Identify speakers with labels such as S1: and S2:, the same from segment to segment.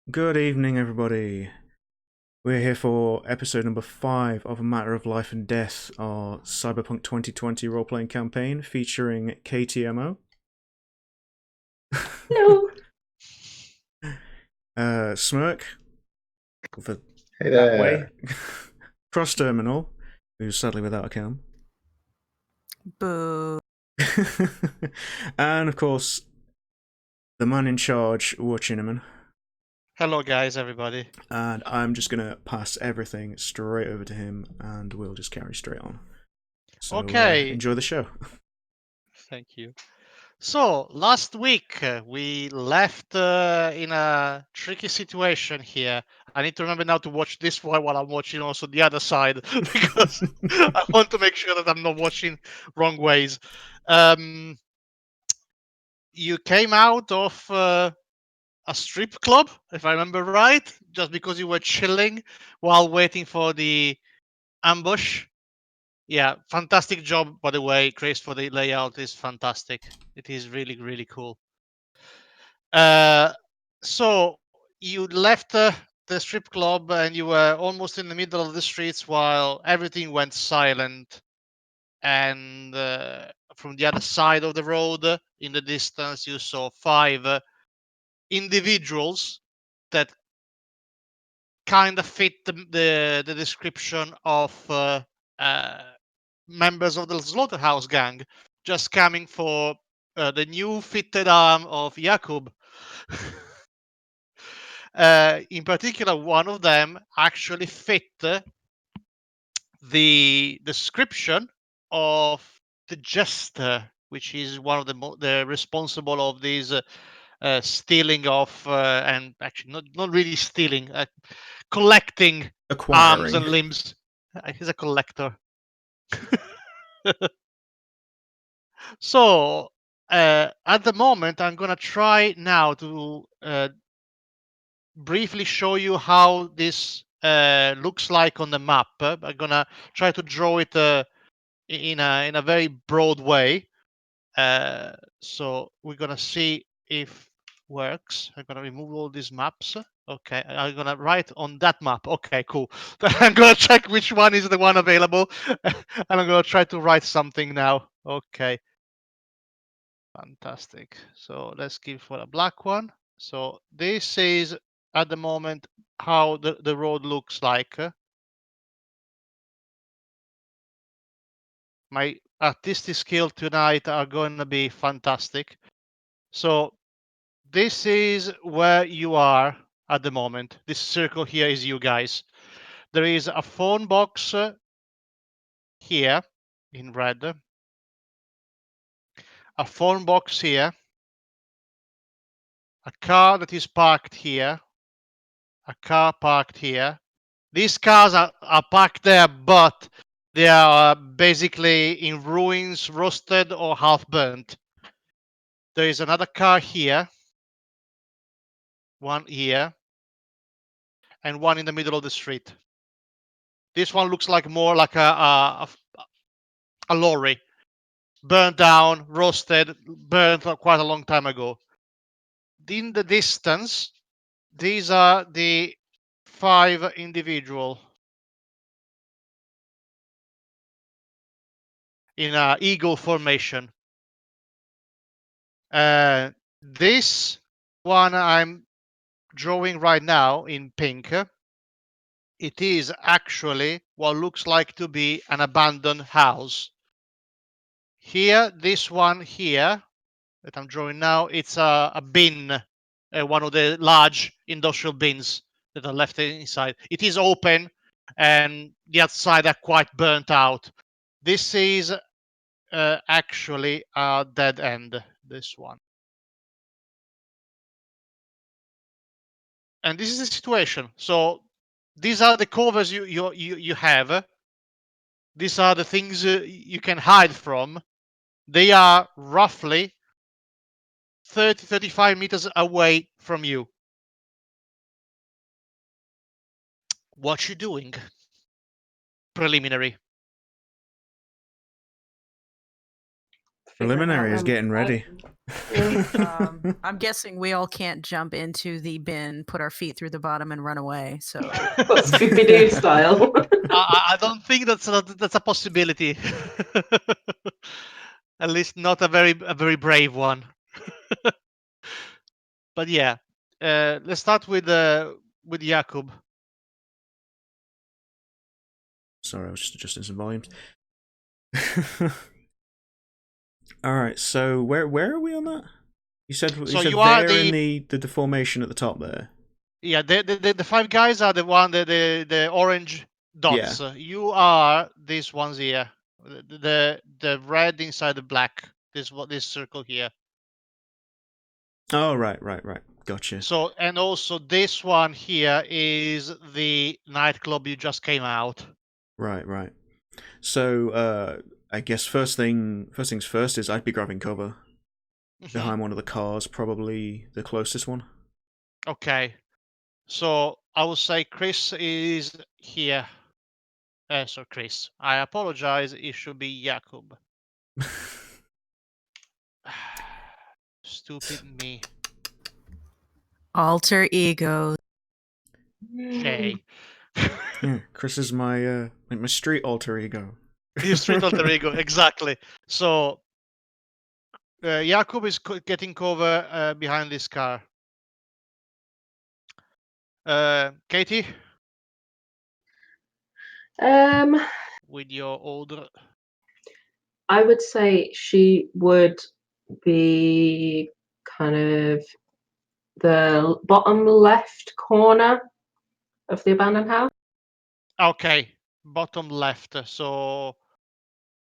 S1: Good evening, everybody. We're here for episode number 5 of A Matter of Life and Death, our Cyberpunk 2020 role playing campaign featuring KTMO.
S2: Hello.
S1: Smirk, for
S3: Hey
S1: that way.
S3: there.
S1: Cross Terminal, who's sadly without a cam.
S2: Boo.
S1: And of course, the man in charge, Watchinaman.
S4: Hello, guys, everybody.
S1: And I'm just going to pass everything straight over to him and we'll just carry straight on. So,
S4: Okay.
S1: enjoy the show.
S4: Thank you. So, last week we left in a tricky situation here. I need to remember now to watch this one while I'm watching also the other side because I want to make sure that I'm not watching wrong ways. You came out of a strip club, if I remember right, just because you were chilling while waiting for the ambush. Yeah, fantastic job, by the way, Chris, for the layout is fantastic. It is really, really cool. So you left the strip club and you were almost in the middle of the streets while everything went silent. And from the other side of the road, in the distance, you saw 5 individuals that kind of fit the description of members of the Slaughterhouse Gang, just coming for the new fitted arm of Jakub. In particular, one of them actually fit the description of the jester, which is one of the responsible of these stealing of and actually not really stealing, collecting arms
S1: Acquiring.
S4: and limbs. He's a collector. So at the moment, I'm gonna try now to briefly show you how this looks like on the map. I'm gonna try to draw it in a very broad way. So we're gonna see if works. I'm gonna remove all these maps. Okay, I'm gonna write on that map. Okay, cool. I'm gonna check which one is the one available, and I'm gonna try to write something now. Okay. Fantastic. So let's give for a black one. So this is at the moment how the road looks like. My artistic skill tonight are going to be fantastic. So this is where you are at the moment. This circle here is you guys. There is a phone box here in red, a phone box here, a car that is parked here, a car parked here. These cars are parked there, but they are basically in ruins, rusted or half burnt. There is another car here, one here, and one in the middle of the street. This one looks like more like a lorry, burnt down, roasted, burnt quite a long time ago. In the distance, these are the 5 individual in a eagle formation. This one I'm drawing right now in pink, it is actually what looks like to be an abandoned house. Here, this one here that I'm drawing now, it's a bin, one of the large industrial bins that are left inside. It is open and the outside are quite burnt out. This is actually a dead end, this one. And this is the situation. So these are the covers you have. These are the things you can hide from. They are roughly 35 meters away from you. What you doing? Preliminary.
S2: figuring out
S1: Preliminary is
S2: numbers.
S1: getting ready.
S3: I'm guessing we all can't jump into the bin, put our feet through the bottom, and run away. So
S2: But Scooby Doo style.
S4: I don't think that's a possibility. At least not a very brave one. But yeah, let's start with Jakub.
S1: Sorry, I was just adjusting some volumes. All right, so where are we on that? You said
S4: So
S1: you
S4: you are
S1: there in
S4: the
S1: the formation at the top there.
S4: yeah the five guys are the orange
S1: Yeah.
S4: dots. You are these ones here. The red inside the black. This circle here.
S1: Oh right. Gotcha.
S4: So and also this one here is the nightclub you just came out.
S1: Right. So I guess first things first is I'd be grabbing cover behind one of the cars, probably the closest one.
S4: Okay. So I will say Chris is here. So Chris, I apologize. It should be Jakub. Stupid me.
S3: alter ego.
S4: Shay.
S1: Yeah, Chris is my my street alter ego.
S4: Your street alter ego, exactly. So Jakub is getting cover behind this car. Katie,
S2: Um,
S4: with your older.
S2: I would say she would be kind of the bottom left corner of the abandoned house.
S4: Okay, bottom left. So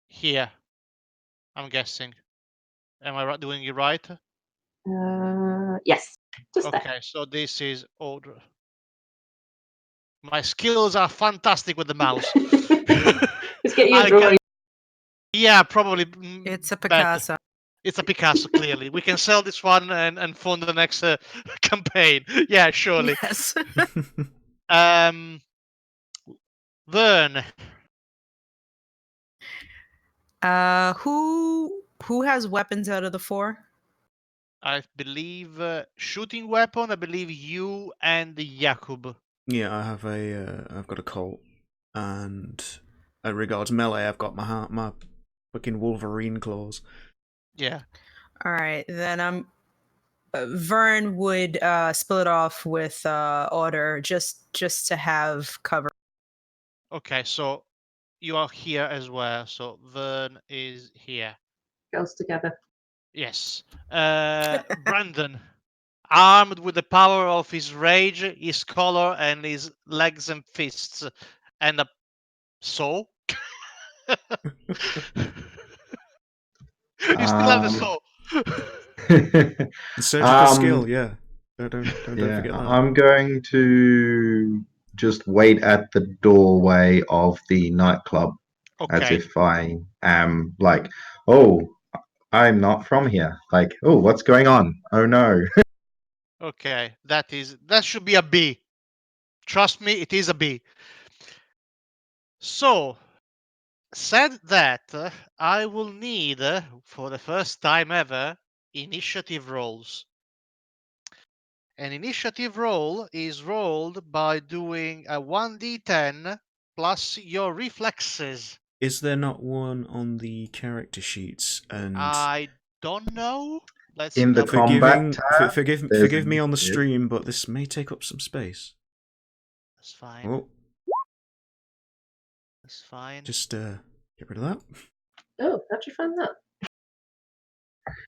S4: here, I'm guessing. Am I doing it right?
S2: Yes, just there.
S4: Okay, so this is older. My skills are fantastic with the mouse.
S2: Just get you a
S4: I
S2: drawing.
S4: can, yeah, probably
S3: It's a
S4: better.
S3: Picasso.
S4: It's a Picasso, clearly. We can sell this one and fund the next campaign. Yeah, surely.
S3: Yes.
S4: Vern.
S3: Who has weapons out of the four?
S4: I believe shooting weapon. I believe you and Jakub.
S1: Yeah, I've got a Colt, and as regards melee, I've got my fucking Wolverine claws.
S4: Yeah.
S3: All right, then Vern would split off with Order just to have cover.
S4: Okay, so you are here as well. So Vern is here.
S2: Girls together.
S4: Yes. Brandon, armed with the power of his rage, his collar, and his legs and fists, and a saw. You still have the saw.
S1: Surgical skill, yeah. Don't
S5: Yeah,
S1: forget that.
S5: I'm going to just wait at the doorway of the nightclub as
S4: Okay.
S5: if I am like, oh, I'm not from here. Like, oh, what's going on? Oh no.
S4: Okay. That should be a B. Trust me, it is a B. So, said that, I will need, for the first time ever, initiative rolls. An initiative roll is rolled by doing a 1d10 plus your reflexes.
S1: Is there not one on the character sheets? And
S4: I don't know. Let's
S5: In the
S4: double.
S5: combat tab, there's
S1: forgive me on the
S5: initiative.
S1: stream, but this may take up some space.
S4: That's fine.
S1: Oh,
S4: That's fine.
S1: just get rid of that.
S2: Oh, how'd you find that?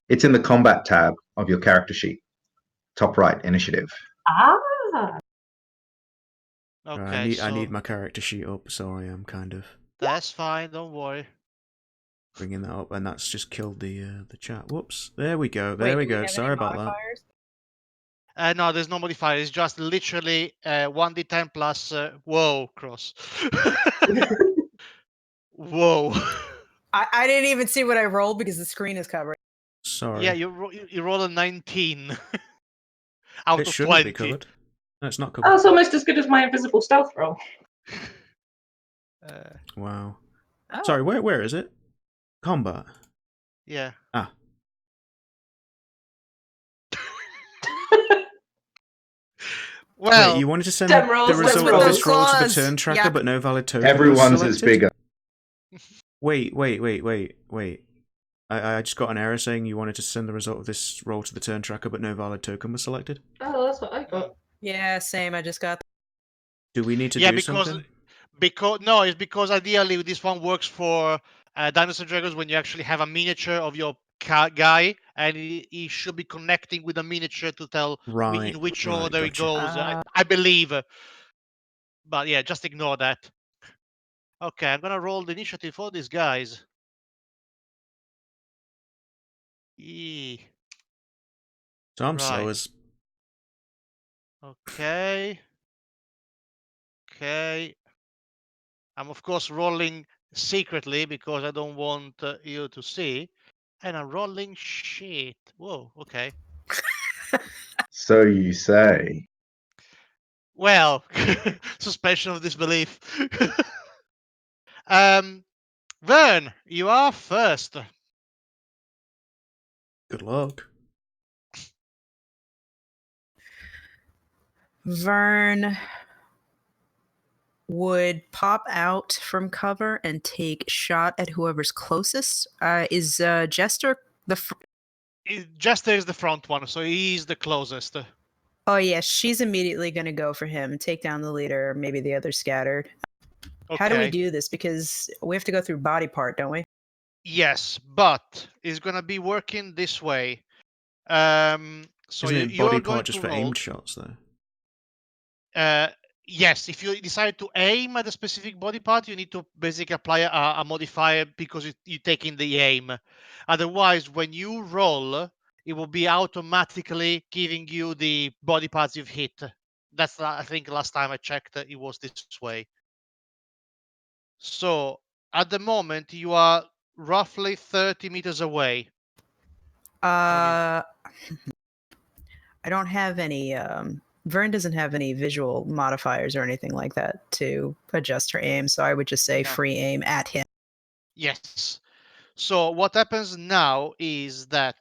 S5: It's in the combat tab of your character sheet. Top right, initiative.
S2: Ah,
S4: Okay,
S1: I need
S4: so
S1: my character sheet up, so I am kind of
S4: that's fine. Don't worry.
S1: bringing that up, and that's just killed the chat. Whoops! There we go. There
S3: Wait,
S1: we
S3: do
S1: go.
S3: have
S1: Sorry
S3: any
S1: about
S3: modifiers?
S4: No, there's no modifier. It's just literally 1d10 plus. Whoa, cross. Whoa.
S3: I didn't even see what I rolled because the screen is covered.
S1: that. Sorry.
S4: Yeah, you roll a 19 out
S1: It
S4: of
S1: shouldn't
S4: 20.
S1: be covered. No, it's not covered.
S2: that's almost as good as my invisible stealth roll.
S1: Wow.
S3: Oh.
S1: Sorry, where is it? Combat.
S4: Yeah.
S1: Ah,
S4: Well,
S1: wait, you wanted to send
S2: Dem
S1: the
S2: rolls, dem
S1: result of
S2: rolls.
S1: this roll to the
S3: Claws.
S1: turn tracker,
S3: Yeah.
S1: but no valid token was
S5: Everyone's
S1: selected?
S5: is bigger.
S1: Wait. I just got an error saying you wanted to send the result of this roll to the turn tracker, but no valid token was selected.
S2: Oh, that's what I got.
S3: Yeah, same. I just got.
S1: Do we need to
S4: yeah,
S1: do
S4: because
S1: something?
S4: it's because ideally this one works for Dungeons and Dragons when you actually have a miniature of your guy, and he should be connecting with a miniature to tell
S1: Right,
S4: in which
S1: right,
S4: order it
S1: gotcha.
S4: goes. I believe, but yeah, just ignore that. Okay, I'm gonna roll the initiative for these guys. Eee.
S1: So I'm slow
S4: Right.
S1: as...
S4: Okay. Okay. I'm of course rolling secretly because I don't want you to see. And I'm rolling shit. Whoa, okay.
S5: So you say.
S4: Well, suspension of disbelief. um, Vern, you are first.
S1: Good luck.
S3: Vern would pop out from cover and take shot at whoever's closest. Is Jester the?
S4: Jester is the front one, so he's the closest.
S3: Oh yeah, she's immediately going to go for him, take down the leader. Maybe the others scattered.
S4: Okay.
S3: How do we do this? Because we have to go through body part, don't we?
S4: Yes, but it's gonna be working this way. So
S1: Isn't it
S4: you're
S1: body
S4: going
S1: part just
S4: to
S1: for
S4: roll.
S1: aimed shots, though?
S4: Yes, if you decide to aim at a specific body part, you need to basically apply a modifier because you're taking the aim. Otherwise, when you roll, it will be automatically giving you the body parts you've hit. That's, I think, last time I checked, it was this way. So at the moment, you are roughly 30 meters away.
S3: I don't have any. Vern doesn't have any visual modifiers or anything like that to adjust her aim, so I would just say
S4: No.
S3: free aim at him.
S4: Yes. So what happens now is that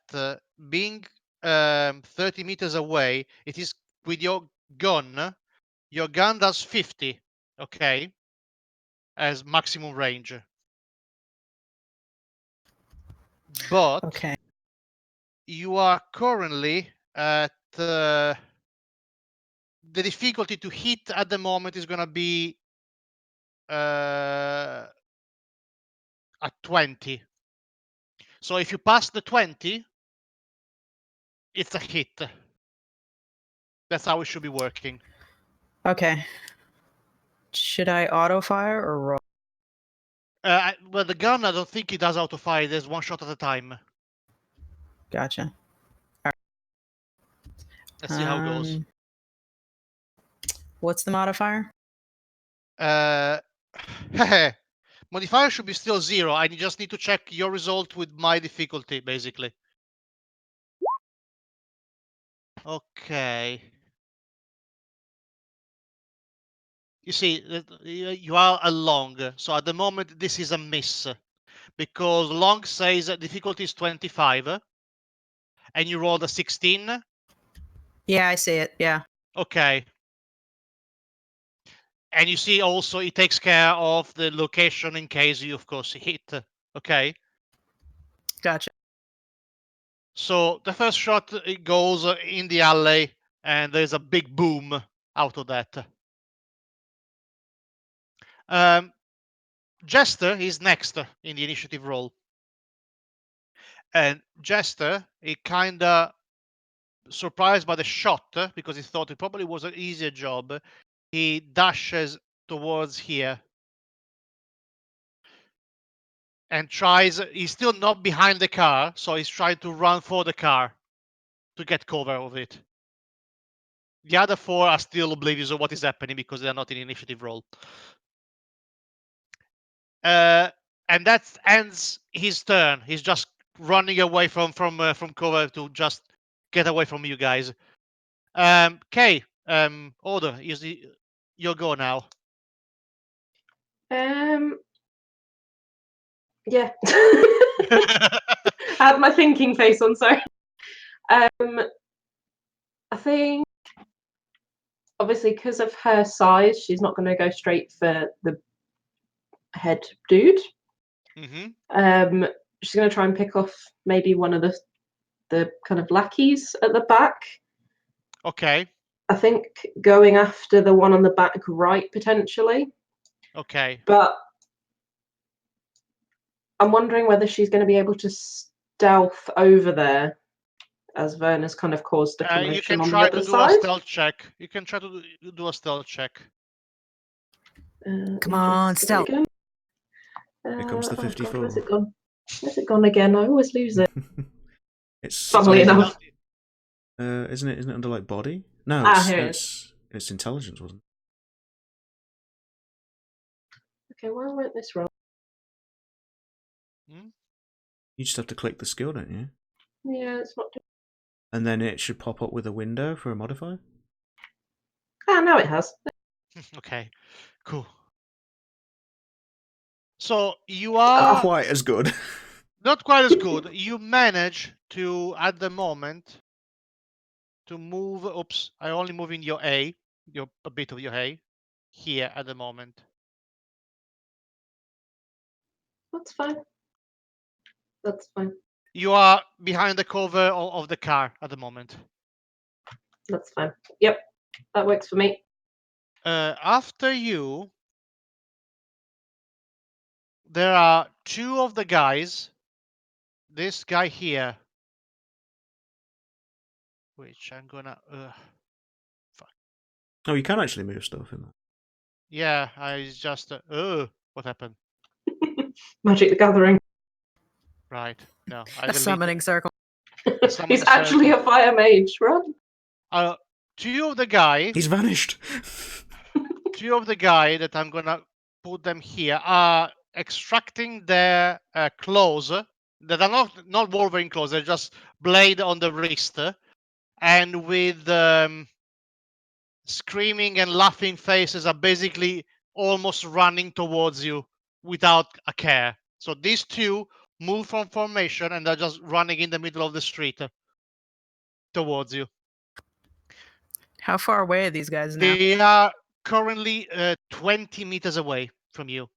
S4: being 30 meters away, it is with your gun. Your gun does 50, okay, as maximum range. But
S3: Okay.
S4: you are currently at the difficulty to hit at the moment is going to be at 20. So if you pass the 20, it's a hit. That's how it should be working.
S3: Okay. Should I auto fire or roll?
S4: Well, the gun, I don't think it does auto fire. There's one shot at a time.
S3: Gotcha.
S4: Let's see how it goes.
S3: What's the modifier?
S4: Modifier should be still 0. I just need to check your result with my difficulty, basically. Okay. You see, you are a long. So at the moment, this is a miss. Because long says difficulty is 25. And you rolled a 16.
S3: Yeah, I see it. Yeah.
S4: Okay. And you see also it takes care of the location in case you, of course, hit. Okay.
S3: Gotcha.
S4: So the first shot, it goes in the alley, and there's a big boom out of that. Jester is next in the initiative roll. And Jester, he kind of surprised by the shot because he thought it probably was an easier job. He dashes towards here and tries. He's still not behind the car, so he's trying to run for the car to get cover of it. The other 4 are still oblivious of what is happening because they're not in initiative roll. And that ends his turn. He's just running away from cover to just get away from you guys. Kay, Order, is your go now.
S2: Yeah. had my thinking face on, sorry. I think, obviously, because of her size, she's not going to go straight for the head dude.
S4: Mm-hmm.
S2: She's going to try and pick off maybe one of the kind of lackeys at the back.
S4: Okay.
S2: I think going after the one on the back right, potentially.
S4: Okay.
S2: But I'm wondering whether she's going to be able to stealth over there, as Verna's kind of caused a commotion
S4: You can
S2: on the
S4: try
S2: other
S4: to do a
S2: side.
S4: stealth check. You can try to do a stealth check.
S3: Come on,
S2: Just
S3: stealth.
S2: again.
S1: Here comes the
S2: Oh God,
S1: 54.
S2: where's it gone? Where's it gone again? I always lose it.
S1: It's
S2: Funnily
S4: So
S2: enough.
S1: isn't it under like body? No,
S2: Here it is.
S1: it's intelligence, wasn't
S2: Okay, why won't this roll?
S1: it? You just have to click the skill, don't you?
S2: Yeah, it's not.
S1: And then it should pop up with a window for a modifier.
S2: Ah, now it has.
S4: Okay. Cool. So you
S1: Not
S4: are
S1: quite as good.
S4: not quite as good. You manage to, at the moment, to move. Oops! I only move in your A, a bit of your A, here at the moment.
S2: That's fine. That's fine.
S4: You are behind the cover of the car at the moment.
S2: That's fine. Yep, that works for me.
S4: After you, there are two of the guys. This guy here, which I'm gonna.
S1: Oh, you can actually move stuff in there.
S4: Yeah, I just. What happened?
S2: Magic the Gathering.
S4: Right. No, I
S3: A
S4: deleted.
S3: summoning circle.
S2: He's actually a fire mage, run.
S4: Two of the guy.
S1: He's vanished.
S4: Two of the guy that I'm gonna put them here are extracting their claws that are not Wolverine claws. They're just blade on the wrist, and with screaming and laughing faces are basically almost running towards you without a care. So these two move from formation and they're just running in the middle of the street towards you.
S3: How far away are these guys now?
S4: They are currently 20 meters away from you.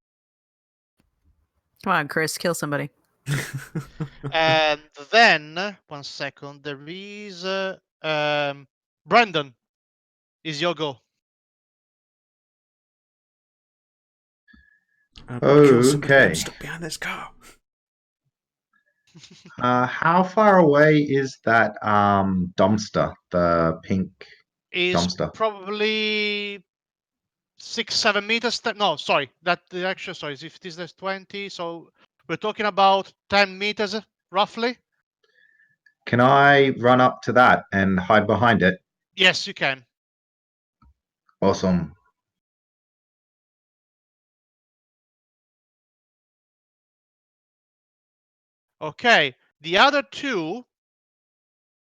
S3: Come on, Chris, kill somebody.
S4: And then, 1 second, there is Brandon. Is your go.
S1: I've got to kill somebody.
S5: Okay.
S1: I'm stuck behind this car.
S5: How far away is that dumpster? The pink
S4: Is
S5: dumpster.
S4: probably 6-7 meters. No, sorry. That the actual sorry. If it is there's 20, so we're talking about 10 meters roughly.
S5: Can I run up to that and hide behind it?
S4: Yes, you can.
S5: Awesome.
S4: Okay. The other two,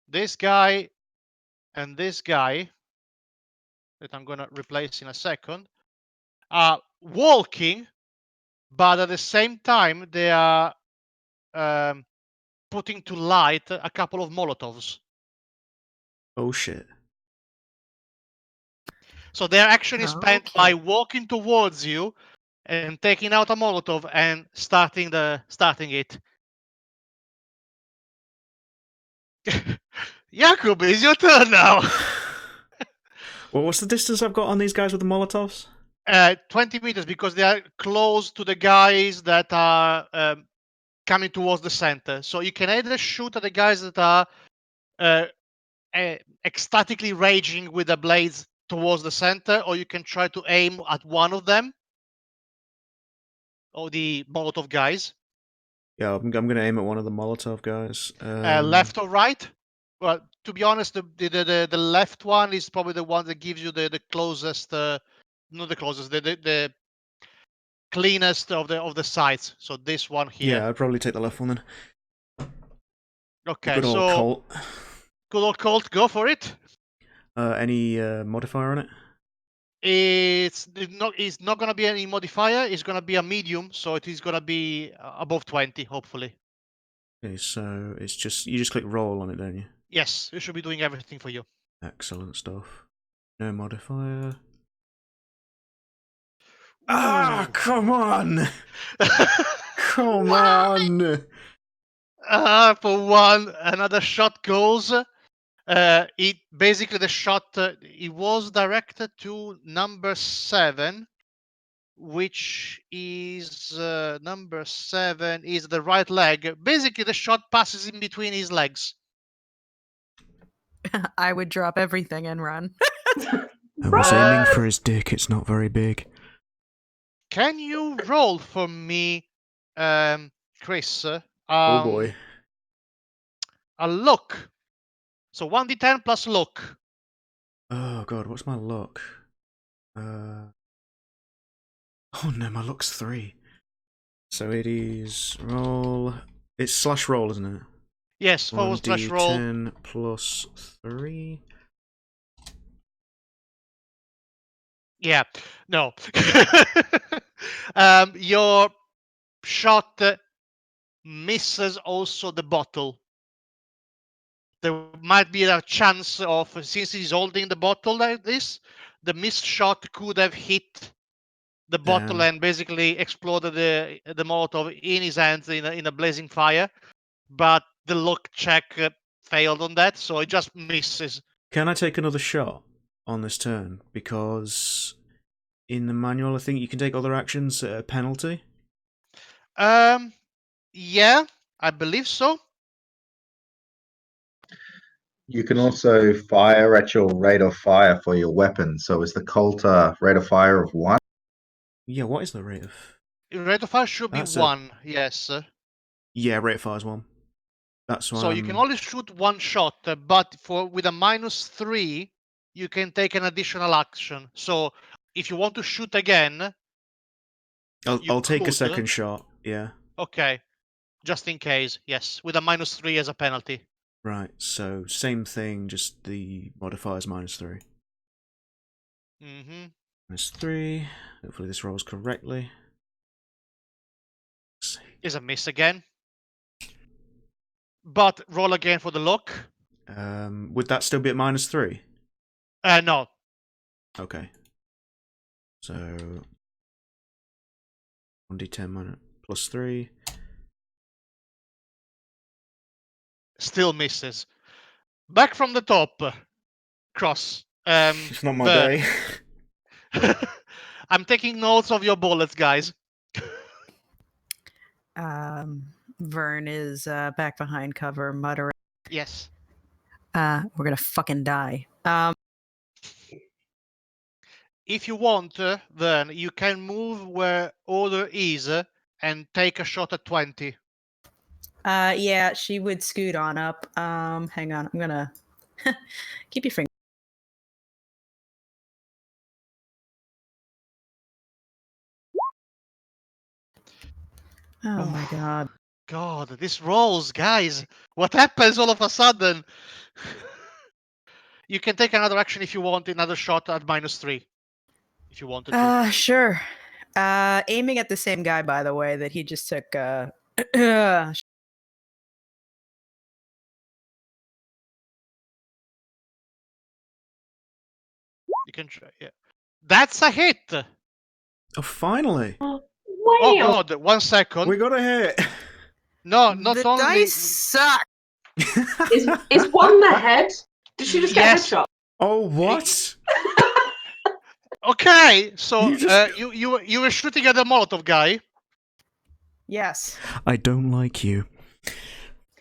S4: this guy and this guy, that I'm gonna replace in a second, are walking, but at the same time they are putting to light a couple of Molotovs.
S1: Oh shit.
S4: So their action is spent by
S3: Okay.
S4: walking towards you and taking out a Molotov and starting it. Jakub, it's your turn now.
S1: Well, what's the distance I've got on these guys with the Molotovs?
S4: 20 meters because they are close to the guys that are coming towards the center. So you can either shoot at the guys that are ecstatically raging with the blades towards the center, or you can try to aim at one of them, or the Molotov guys.
S1: Yeah, I'm going to aim at one of the Molotov guys.
S4: Left or right? Well, to be honest, the left one is probably the one that gives you the closest, not the closest, the cleanest of the sides. So this one here.
S1: Yeah, I'd probably take the left one then.
S4: Okay,
S1: Good old
S4: so
S1: Colt.
S4: good old Colt, go for it.
S1: Any modifier on it?
S4: It's not gonna be any modifier. It's gonna be a medium, so it is gonna be above 20, hopefully.
S1: Okay, so it's just you just click roll on it, don't you?
S4: Yes, it should be doing everything for you.
S1: Excellent stuff. No modifier.
S4: Ooh.
S1: Ah, come on! Come on!
S4: For one, another shot goes. It basically the shot it was directed to number 7, which is number 7 is the right leg. Basically, the shot passes in between his legs.
S3: I would drop everything and run.
S1: I was aiming
S2: Run!
S1: for his dick. It's not very big.
S4: Can you roll for me, Chris?
S1: Oh boy.
S4: A luck. So 1d10 plus luck.
S1: Oh god, what's my luck? Oh no, my luck's 3. So it is roll. It's slash roll, isn't it?
S4: Yes, forward slash roll.
S1: 1d10 plus 3.
S4: Yeah, no. Your shot misses also the bottle. There might be a chance of, since he's holding the bottle like this, the missed shot could have hit the bottle
S1: Damn.
S4: and basically exploded the Molotov in his hands in a blazing fire. But the luck check failed on that, so it just misses.
S1: Can I take another shot on this turn? Because in the manual, I think you can take other actions at a penalty.
S4: Yeah, I believe so.
S5: You can also fire at your rate of fire for your weapon. So is the Coulter rate of fire of 1?
S1: Yeah, what is the rate of...
S4: Rate of fire should be
S1: That's
S4: 1, yes.
S1: Yeah, rate of fire is 1. That's why
S4: So you can only shoot one shot, but with a -3, you can take an additional action. So if you want to shoot again, you
S1: I'll take a
S4: could.
S1: second shot, yeah.
S4: Okay, just in case, yes, with a -3 as a penalty.
S1: Right, so same thing, just the modifier's -3.
S4: Mm-hmm.
S1: -3. Hopefully this rolls correctly.
S4: Is a miss again. But roll again for the luck.
S1: Would that still be at -3?
S4: No.
S1: Okay. So 1d10 plus 3.
S4: Still misses. Back from the top. Cross.
S1: It's not my
S4: Vern.
S1: day.
S4: I'm taking notes of your bullets, guys.
S3: Vern is back behind cover, muttering,
S4: Yes.
S3: we're gonna fucking die.
S4: If you want, then you can move where order is and take a shot at 20.
S3: Yeah, she would scoot on up. Hang on, I'm gonna keep your finger. Oh my god.
S4: God, this rolls, guys. What happens all of a sudden? You can take another action if you want, another shot at -3. If you wanted to.
S3: Sure. Aiming at the same guy, by the way, that he just took.
S4: You can try. Yeah. That's a hit.
S1: Oh, finally!
S4: Oh
S2: Wow!
S4: God, 1 second.
S1: We got a hit!
S4: No, not
S3: the
S4: only.
S3: dice suck.
S2: Is one the head? Did she just get
S4: Yes.
S2: a headshot?
S1: Oh, what?
S4: Okay, so
S1: You just-
S4: you were shooting at the Molotov guy.
S3: Yes.
S1: I don't like you.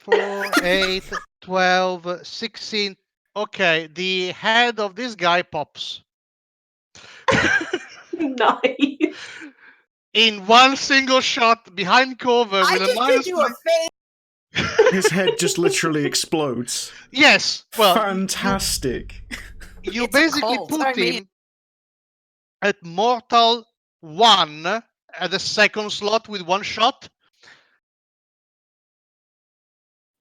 S4: 4, 8, 12, 16. Okay, the head of this guy pops.
S2: Nice.
S4: In one single shot behind cover
S3: I
S4: with a
S3: just did you a
S4: -3.
S3: face.
S1: His head just literally explodes.
S4: Yes. Well,
S1: Fantastic.
S4: you
S3: It's a
S4: basically
S3: cult,
S4: put
S3: I mean.
S4: him at Mortal 1 at the second slot with one shot.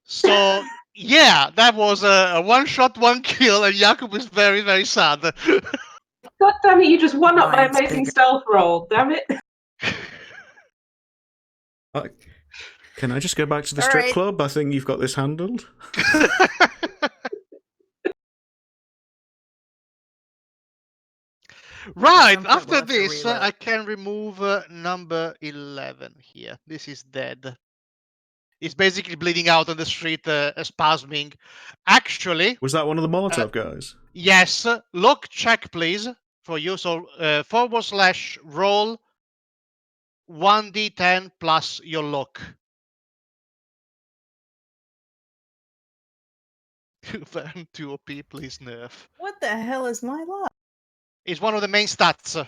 S4: So yeah, that was a one shot, one kill, and Jakub is very, very sad.
S2: God damn it, you just won up my
S3: Mine's
S2: amazing
S3: bigger.
S2: stealth roll, damn it.
S1: Can Can I just go back to the
S3: All
S1: strip
S3: right.
S1: club? I think you've got this handled.
S4: Right,
S3: some point we'll
S4: after
S3: have to
S4: this,
S3: reload.
S4: I can remove number 11 here. This is dead. It's basically bleeding out on the street, spasming. Actually,
S1: Was that one of the Molotov guys?
S4: yes, look check, please, for you. So / roll 1d10 plus your luck. Then 2 OP, please nerf.
S3: What the hell is my luck?
S4: It's one of the main stats.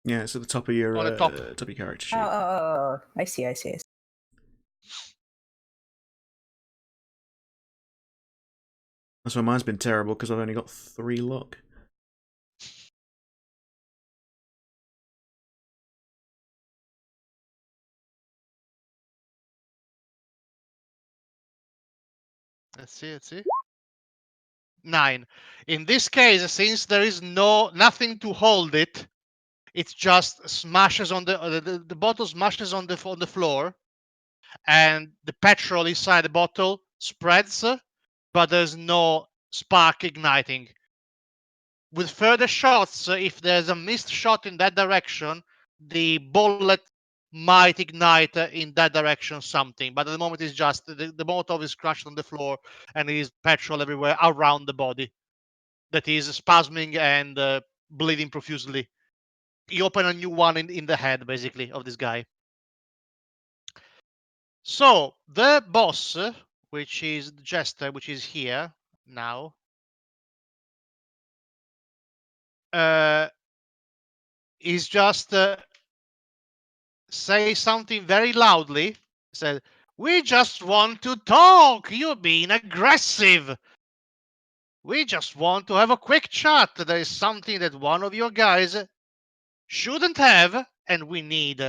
S1: Yeah, it's at the top of your
S4: On the top.
S1: top of your character sheet.
S3: Oh, I see.
S1: That's why mine's been terrible because I've only got 3 luck.
S4: Let's see. 9. In this case, since there is nothing to hold it, it just smashes on the bottle smashes on the floor, and the petrol inside the bottle spreads, but there's no spark igniting. With further shots, if there's a missed shot in that direction, the bullet might ignite in that direction something. But at the moment, it's just the Molotov is crushed on the floor, and there is petrol everywhere around the body that is spasming and bleeding profusely. You open a new one in the head, basically, of this guy. So the boss, which is the jester, which is here now, is just say something very loudly. Said, "We just want to talk. You're being aggressive. We just want to have a quick chat. There is something that one of your guys shouldn't have, and we need."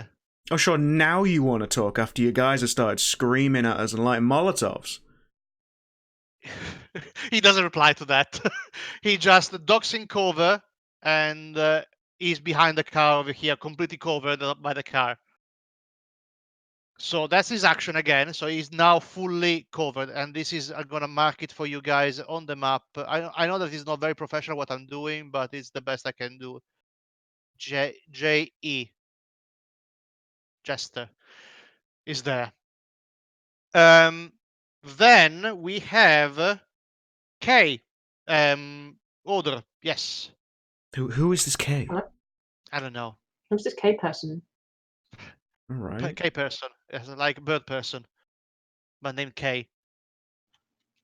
S1: Oh, sure, now you want to talk after you guys have started screaming at us and lighting Molotovs.
S4: He doesn't reply to that. He just ducks in cover and is behind the car over here, completely covered by the car. So that's his action again. So he's now fully covered, and this is I'm gonna mark it for you guys on the map. I know that it's not very professional what I'm doing, but it's the best I can do. J-E Jester is there. Then we have K. Order. Yes.
S1: Who is this K?
S4: I don't know.
S2: Who's this K person?
S1: All right.
S4: K person. It's like bird person. But named K.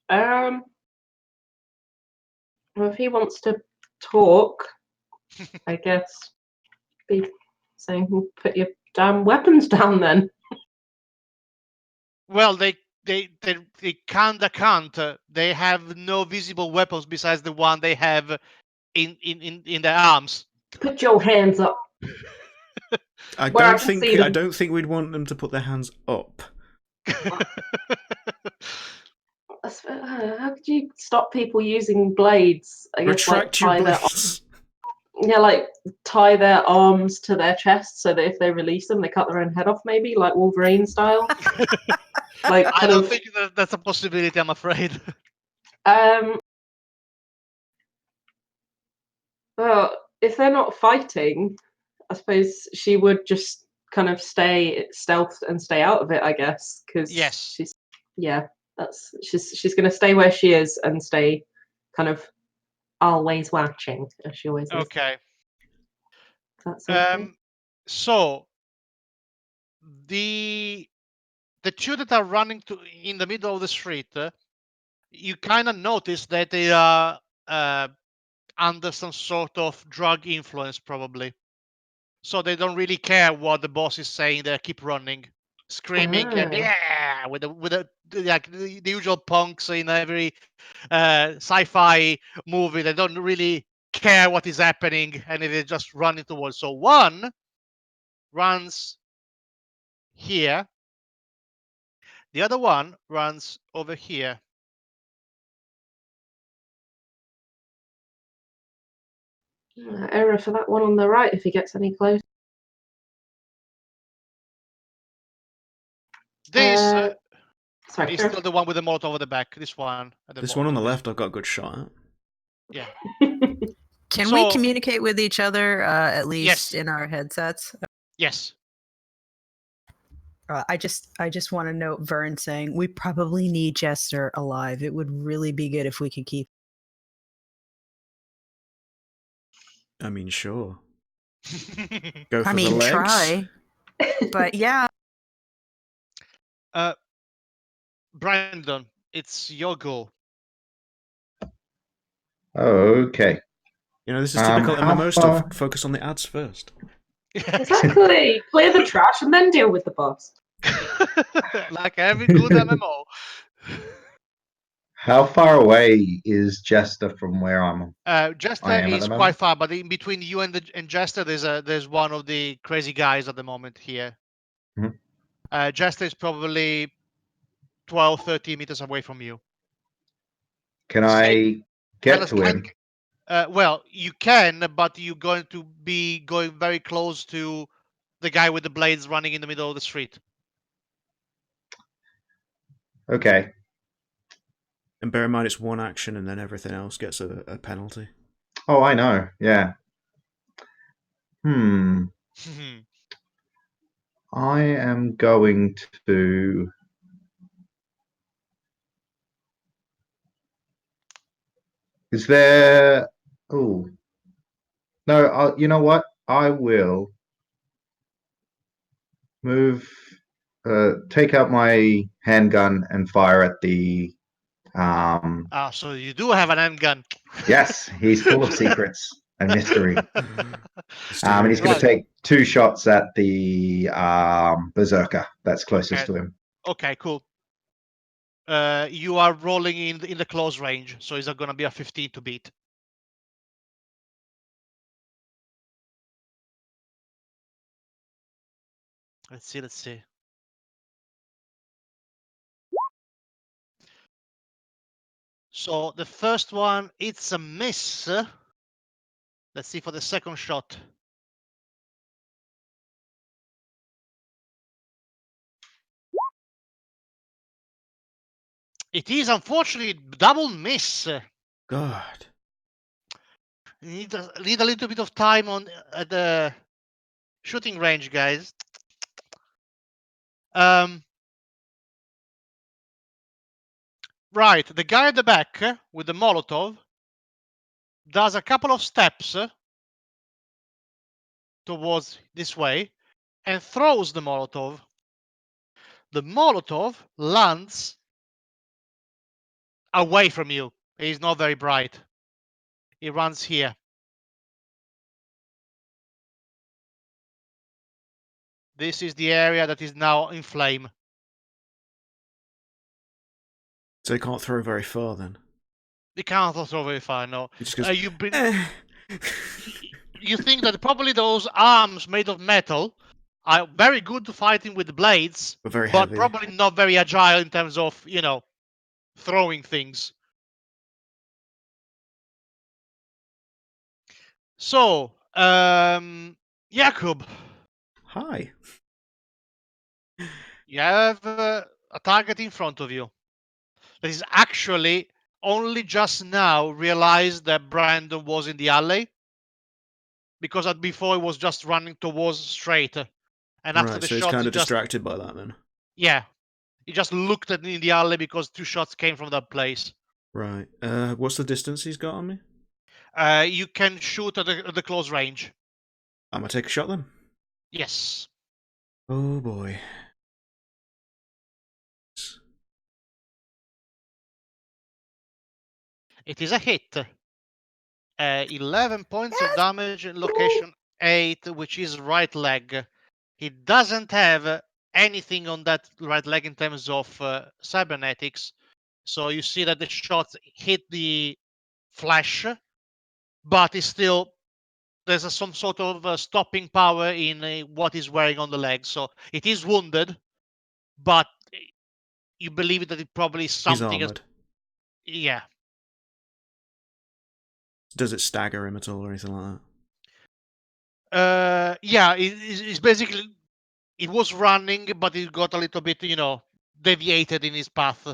S2: Well, if he wants to talk, I guess be saying, "Put your damn weapons down, then."
S4: Well, they kinda can't. They have no visible weapons besides the one they have in their arms.
S2: Put your hands up.
S1: I
S2: Where I
S1: don't
S2: can
S1: think
S2: see them.
S1: I don't think we'd want them to put their hands up.
S2: How could you stop people using blades? I guess
S1: Retract your
S2: like
S1: blades.
S2: tie their arms to their chest so that if they release them, they cut their own head off, maybe like Wolverine style. Like
S4: I don't think that's a possibility, I'm afraid.
S2: Well, if they're not fighting, I suppose she would just kind of stay stealth and stay out of it, I guess, because
S4: Yes.
S2: she's going to stay where she is and stay kind of always watching, as she always is.
S4: Okay.
S2: That's okay.
S4: So the two that are running in the middle of the street, you kind of notice that they are under some sort of drug influence, probably. So they don't really care what the boss is saying. They keep running, screaming, and yeah, with the like the usual punks in every sci-fi movie. They don't really care what is happening, and they're just running towards. So one runs here. The other one runs over here.
S2: Error for that one on the right if he gets any closer.
S4: This
S2: Sorry,
S4: is
S2: sure.
S4: still the one with the Molotov over the back. This one. At the
S1: This one on the
S4: bottom.
S1: left, I've got a good shot at.
S4: Yeah.
S3: Can
S4: So-
S3: we communicate with each other at least
S4: Yes.
S3: in our headsets?
S4: Yes.
S3: I just want to note Vern saying we probably need Jester alive. It would really be good if we could keep.
S1: I mean, sure. Go for
S3: I
S1: the
S3: mean,
S1: legs.
S3: try. But yeah,
S4: Brandon, it's your go.
S5: Okay.
S1: You know, this is typical
S5: how
S1: MMO
S5: far-
S1: stuff. Focus on the ads first.
S2: Exactly. Clear the trash and then deal with the boss.
S4: Like every good MMO.
S5: How far away is Jester from where I
S4: Jester
S5: am at
S4: is
S5: the
S4: quite
S5: moment?
S4: far, but in between you and Jester, there's one of the crazy guys at the moment here.
S5: Mhm.
S4: Jester is probably 12, 13 meters away from you.
S5: Can
S4: Say-
S5: I get to him?
S4: Well, you can, but you're going to be going very close to the guy with the blades running in the middle of the street.
S5: Okay.
S1: And bear in mind, it's one action, and then everything else gets a penalty.
S5: Oh, I know. Yeah. I am going to. Is there? Oh. No. You know what? I will move. Take out my handgun and fire at the.
S4: So you do have an handgun.
S5: Yes, he's full of secrets and mystery. And he's going
S4: Right.
S5: to take 2 shots at the berserker that's closest
S4: Okay.
S5: to him.
S4: Okay, cool. You are rolling in the close range, so it's going to be a 15 to beat. Let's see. So the first one, it's a miss. Let's see for the second shot. It is unfortunately double miss.
S1: God.
S4: You need a little bit of time on at the shooting range, guys. Right, the guy at the back with the Molotov does a couple of steps towards this way and throws the Molotov. The Molotov lands away from you. He's not very bright. He runs here. This is the area that is now in flame.
S1: So they can't throw very far then.
S4: You can't throw very far, no.
S1: He just goes,
S4: You think that probably those arms made of metal are very good to fighting with the blades,
S1: but very
S4: but
S1: heavy.
S4: probably not very agile in terms of, throwing things. So, Jakub,
S1: Hi.
S4: you have a target in front of you that is actually only just now realized that Brandon was in the alley, because before he was just running towards straight, and after
S1: Right,
S4: the
S1: so he's
S4: shot,
S1: kind
S4: he
S1: of
S4: just
S1: distracted by that then.
S4: he just looked at me in the alley because 2 shots came from that place.
S1: Right. What's the distance he's got on me?
S4: You can shoot at the close range.
S1: I'm gonna take a shot then.
S4: Yes.
S1: Oh boy.
S4: It is a hit. 11 points of damage in location 8, which is right leg. He doesn't have anything on that right leg in terms of cybernetics. So you see that the shots hit the flesh, but it's still there's some sort of stopping power in what he's wearing on the leg. So it is wounded, but you believe that it probably is
S1: He's
S4: something.
S1: armored.
S4: Yeah.
S1: Does it stagger him at all or anything like
S4: Yeah, it's basically it was running, but it got a little bit, deviated in his path.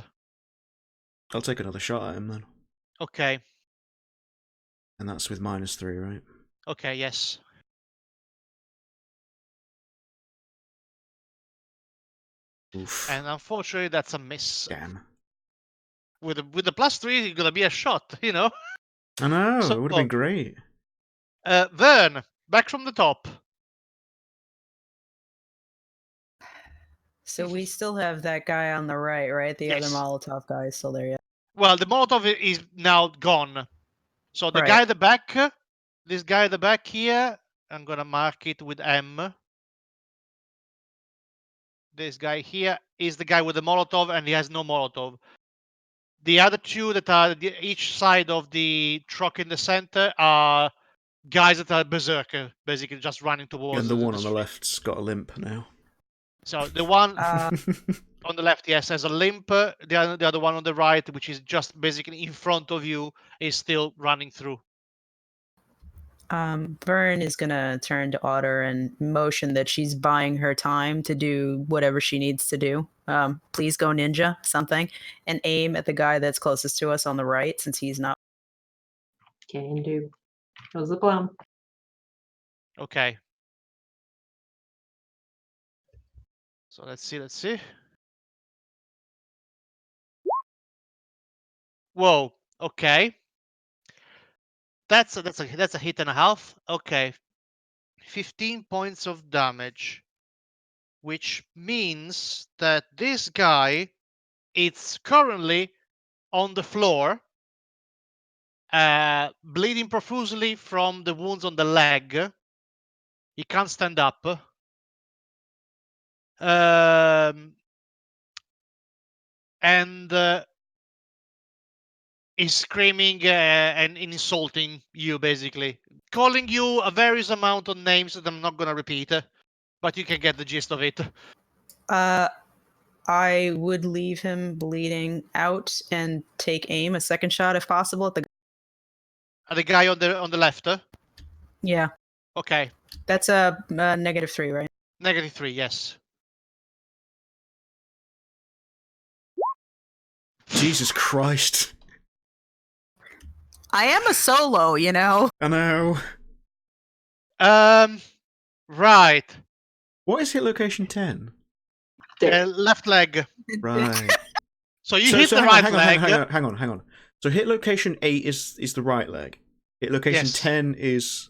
S1: I'll take another shot at him then.
S4: Okay.
S1: And that's with -3, right?
S4: Okay, yes.
S1: Oof.
S4: And unfortunately, that's a miss.
S1: Damn.
S4: With the +3, it's gonna be a shot, you know.
S1: I know,
S4: So-
S1: it would have been great.
S4: Vern, back from the top.
S3: So we still have that guy on the right, right? The other
S4: Yes.
S3: Molotov guy is still there, yeah.
S4: Well, the Molotov is now gone. So the
S3: Right.
S4: guy at the back, this guy at the back here, I'm gonna mark it with M. This guy here is the guy with the Molotov, and he has no Molotov. The other two that are each side of the truck in the center are guys that are berserker, basically just running towards
S1: And the one on the
S4: street.
S1: left's got a limp now.
S4: So the one
S3: Uh,
S4: on the left, yes, has a limp. The other one on the right, which is just basically in front of you, is still running through.
S3: Vern is gonna turn to Otter and motion that she's buying her time to do whatever she needs to do. Please go ninja, something, and aim at the guy that's closest to us on the right, since he's not.
S2: Can do. That was the plan.
S4: Okay. So let's see. Whoa. Okay. That's a hit and a half. Okay. 15 points of damage, which means that this guy is currently on the floor, bleeding profusely from the wounds on the leg. He can't stand up. And is screaming and insulting you, basically. Calling you a various amount of names that I'm not going to repeat, but you can get the gist of it.
S3: I would leave him bleeding out and take aim a second shot if possible at the.
S4: The guy on the left.
S3: Yeah,
S4: Okay.
S3: that's a -3, right?
S4: -3, yes.
S1: Jesus Christ.
S3: I am a solo, you know.
S1: I know.
S4: Right.
S1: What is hit location 10?
S4: Left leg.
S1: Right.
S4: So you hit the
S1: hang
S4: right
S1: on,
S4: leg.
S1: hang on. So hit location 8 is the right leg. Hit location
S4: Yes.
S1: 10 is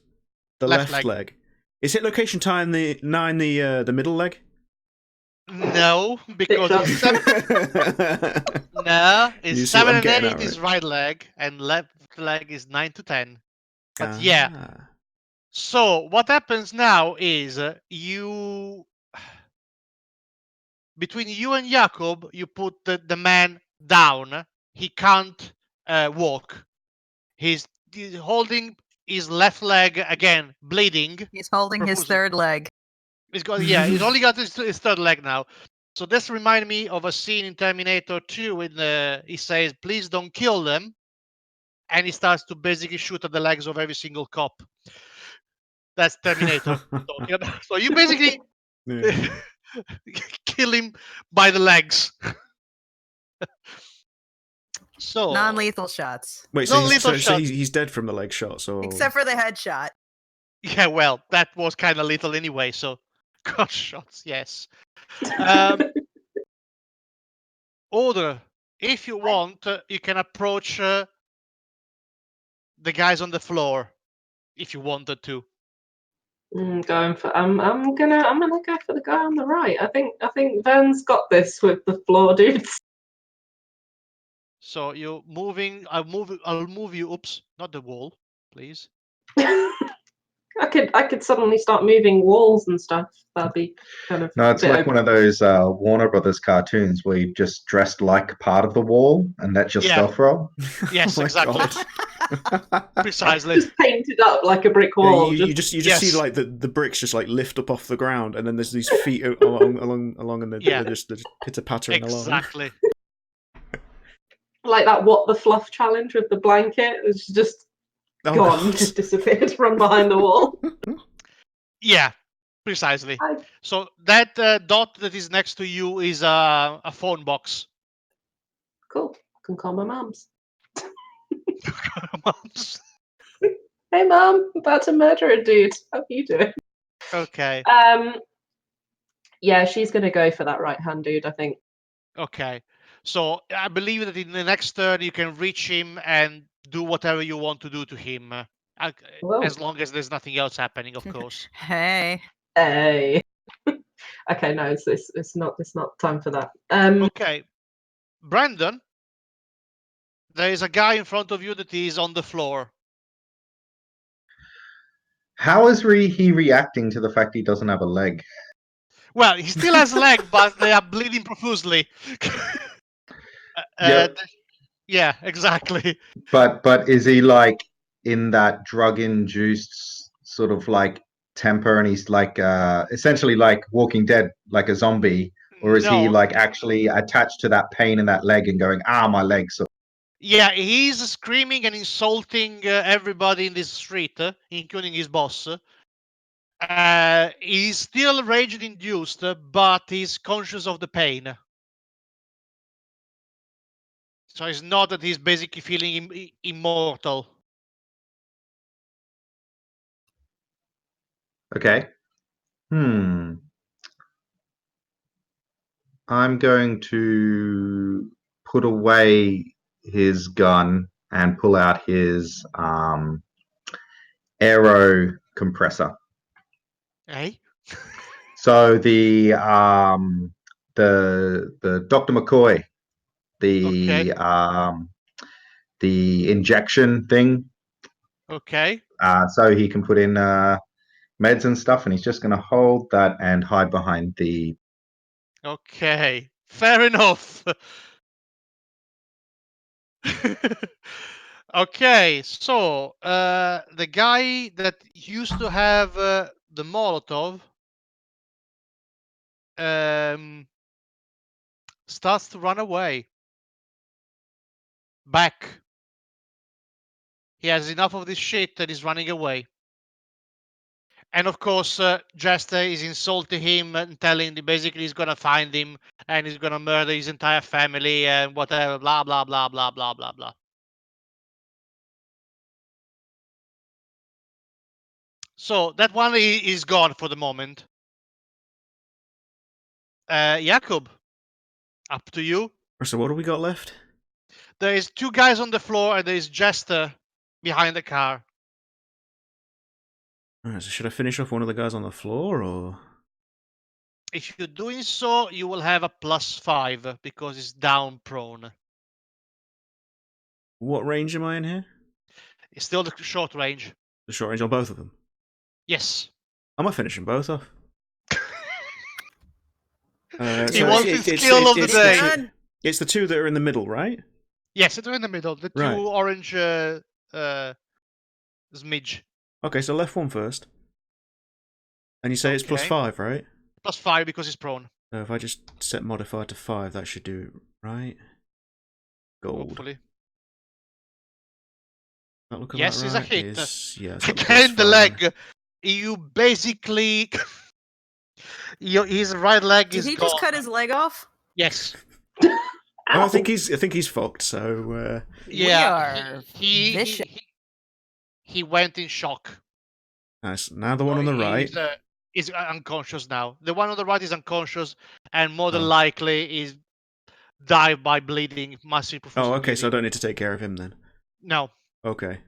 S1: the
S4: Left
S1: left
S4: leg.
S1: leg. Is hit location 9 the middle leg?
S4: No, because it's no,
S1: You
S4: it's
S1: see what
S4: 7
S1: I'm
S4: and
S1: getting
S4: 8
S1: at,
S4: is
S1: right?
S4: right leg, and left leg is 9 to 10. But yeah.
S1: Ah.
S4: So what happens now is you, between you and Jakob, you put the man down. He can't walk. He's holding his left leg again, bleeding.
S3: He's holding his
S4: profusely.
S3: third leg.
S4: He's only got his third leg now. So this reminds me of a scene in Terminator 2 when he says, "Please don't kill them," and he starts to basically shoot at the legs of every single cop. That's Terminator talking about. So you basically
S1: Yeah.
S4: kill him by the legs. So
S3: Non-lethal shots,
S1: Wait,
S4: Non-lethal
S1: so
S4: shots.
S1: he's dead from the leg shot, so
S3: except for the headshot.
S4: yeah, well, that was kind of lethal anyway. So gun shots, yes. Um, Order. If you want, you can approach the guys on the floor if you wanted to.
S2: I'm gonna go for the guy on the right. I think Vern's got this with the floor dudes.
S4: So you're moving. I'll move you. Oops, not the wall, please.
S2: I could suddenly start moving walls and stuff. That'd be kind of
S5: No, it's like one of those Warner Brothers cartoons where you just dressed like part of the wall, and that's your
S4: Yeah.
S5: stealth roll.
S4: Yes,
S1: Oh my
S4: exactly.
S1: God.
S4: Precisely.
S2: just painted up like a brick
S1: Yeah,
S2: wall.
S1: you just
S4: Yes.
S1: see like the bricks just like lift up off the ground, and then there's these feet along, and
S4: Yeah.
S1: they're just pitter pattering along.
S4: Exactly.
S2: Like that what the fluff challenge with the blanket. It's just
S1: Oh,
S2: gone,
S1: God.
S2: just disappeared from behind the wall.
S4: Yeah, Precisely.
S2: Hi.
S4: So that dot that is next to you is a phone box.
S2: Cool. Can call my mums.
S4: Mums.
S2: Hey, mum. About to murder a dude. How are you doing?
S4: Okay.
S2: Yeah, she's gonna go for that right-hand dude, I think.
S4: Okay. So I believe that in the next turn you can reach him and do whatever you want to do to him,
S2: Whoa.
S4: as long as there's nothing else happening, of course.
S3: Hey.
S2: Hey. Okay, no, it's not time for that.
S4: Okay, Brandon, there is a guy in front of you that is on the floor.
S5: How is he reacting to the fact he doesn't have a leg?
S4: Well, he still has a leg, but they are bleeding profusely.
S5: Yep.
S4: Yeah, exactly.
S5: But is he like in that drug-induced sort of like temper, and he's like essentially like Walking Dead, like a zombie, or is he
S4: No.
S5: like actually attached to that pain in that leg and going, my leg? So
S4: Yeah, he's screaming and insulting everybody in this street, including his boss. He's still rage-induced, but he's conscious of the pain. So it's not that he's basically feeling immortal.
S5: okay. I'm going to put away his gun and pull out his aero compressor.
S4: Hey?
S5: So the Dr. McCoy,
S4: Okay.
S5: the injection thing,
S4: Okay.
S5: so he can put in meds and stuff, and he's just going to hold that and hide behind the.
S4: Okay. Fair enough. Okay, so the guy that used to have the Molotov starts to run away. Back. He has enough of this shit and he's running away. And of course, Jester is insulting him and telling him basically he's gonna find him and he's gonna murder his entire family and whatever, blah blah blah blah blah blah blah. So that one is gone for the moment. Jakub, up to you.
S1: So what do we got left?
S4: There is two guys on the floor and there is Jester behind the car.
S1: Alright, so should I finish off one of the guys on the floor, or...?
S4: If you're doing so, you will have a +5 because it's down prone.
S1: What range am I in here?
S4: It's still the short range.
S1: The short range on both of them?
S4: Yes.
S1: I might finish them both off.
S4: He wants his skill of the day.
S1: It's the two that are in the middle, right?
S4: Yes, they're in the middle. The two
S1: Right.
S4: orange smidge.
S1: Okay, so left one first. And you say it's
S4: Okay.
S1: +5, right?
S4: +5 because it's prone.
S1: So if I just set modifier to 5, that should do it, right? Gold.
S4: Hopefully.
S1: That look
S4: Yes,
S1: about
S4: it's a
S1: right?
S4: hit.
S1: Yeah, it's got
S4: Again, the
S1: +5.
S4: leg. You basically... his right leg
S3: Did
S4: is
S3: he
S4: gone.
S3: just cut his leg off?
S4: Yes.
S1: I think he's fucked. So
S4: Yeah.
S3: We are vicious.
S4: He went in shock.
S1: nice. Now the one on the right.
S4: Is unconscious now. The one on the right is unconscious and more than
S1: Oh.
S4: likely is died by bleeding, massive profusely
S1: Oh, okay.
S4: bleeding.
S1: So I don't need to take care of him then.
S4: No.
S1: Okay.